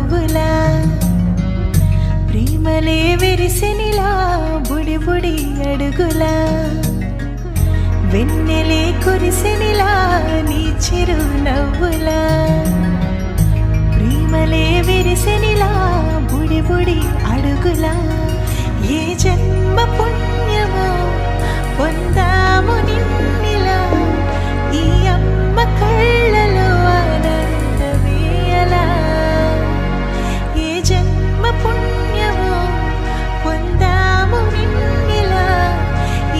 నవ్వులా ప్రేమలే విరిసెనిలా బుడి బుడి అడుగులా వెన్నెలే కురిసెనిలా నీ చిరు నవ్వులా ప్రేమలే విరిసెనిలా బుడి బుడి అడుగులా ఏ జన్మ పుణ్యమో పొందాము నిన్నిలా ఈ అమ్మ కళ్ళలో ఆనందమే అలా ఏ జన్మ పుణ్యమో పొందాము నిన్నిలా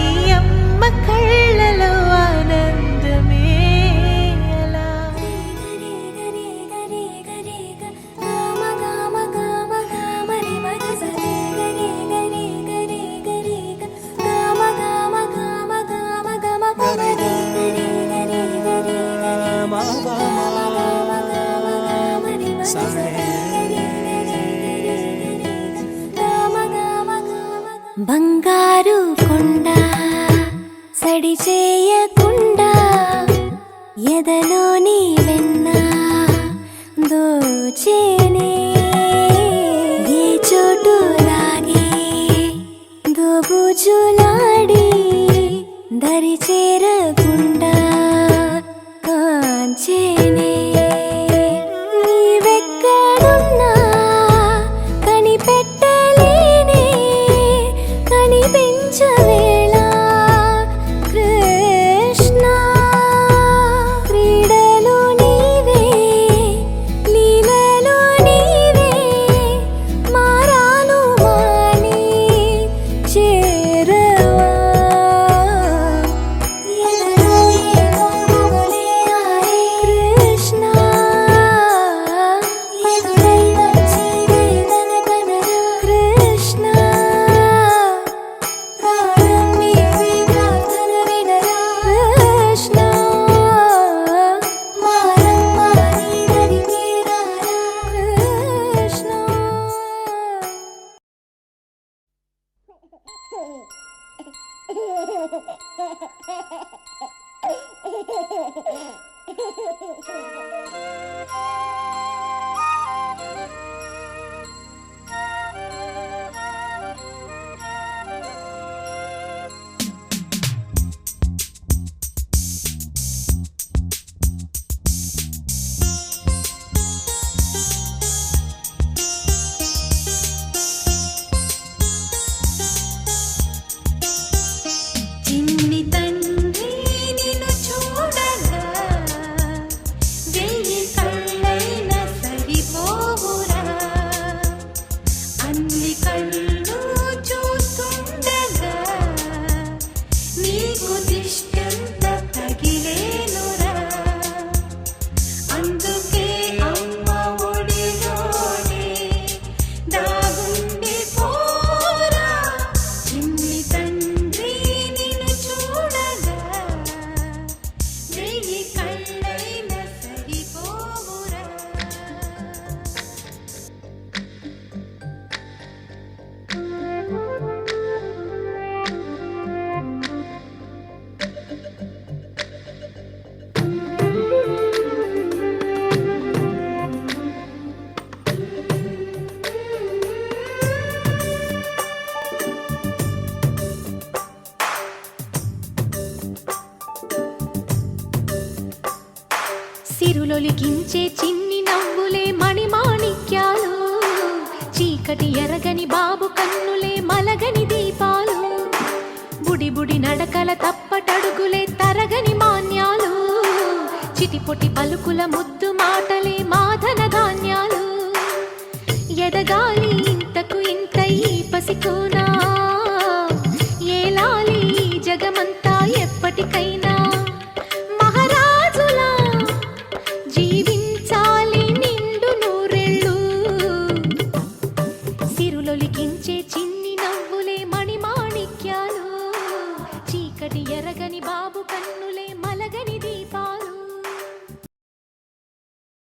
ఈ అమ్మ కళ్ళలో ఆనందమే అలా బంగారు కొండ సడి చేయకుండా ఎదలోని వెన్న దోచేనే ఏ చోటు లాగే దోబుజులాడి దరి చేరకుండా కాంచేనే నీవెక్కడున్నా కనిపెట్టలేనే కనిపించవేళ కృష్ణ క్రీడలు నీవే లీలలు నీవే మారాను మాని చేరవా కృష్ణ కృష్ణ కృష్ణ కృష్ణ చిన్ని తండ్రి నిన్ను చూడగా వెయ్యి కళ్ళైనా సరిపోవురా అన్ని కళ్ళు చూస్తుండగా నీకు దిష్టంత తగిలేనురా అందుకే అమ్మ ఒడిలోనే దాగుండి పోరా చిన్ని తండ్రి నిన్ను చూడగా వెయ్యి కళ్ళైనా సరిపోవురా సిరులొలికించే చిన్ని నవ్వులే మణిమాణిక్యాలు చీకటి ఎరగని బాబు కన్నులే మలగని దీపాలు బుడి బుడి నడకల తప్పటడుగులే తరగని మాన్యాలు చిటిపొటి పలుకుల ముద్దు మాటలే మాధన ధాన్యాలు ఎదగాలి ఇంతకు ఇంత ఈ పసికోనా ఏలాలి ఈ జగమంతా ఎప్పటికైనా మహారాజులా జీవించాలి నిండు నూరెళ్ళు సిరులొలికించే చిన్ని నవ్వులే మణిమాణిక్యాలు చీకటి ఎరగ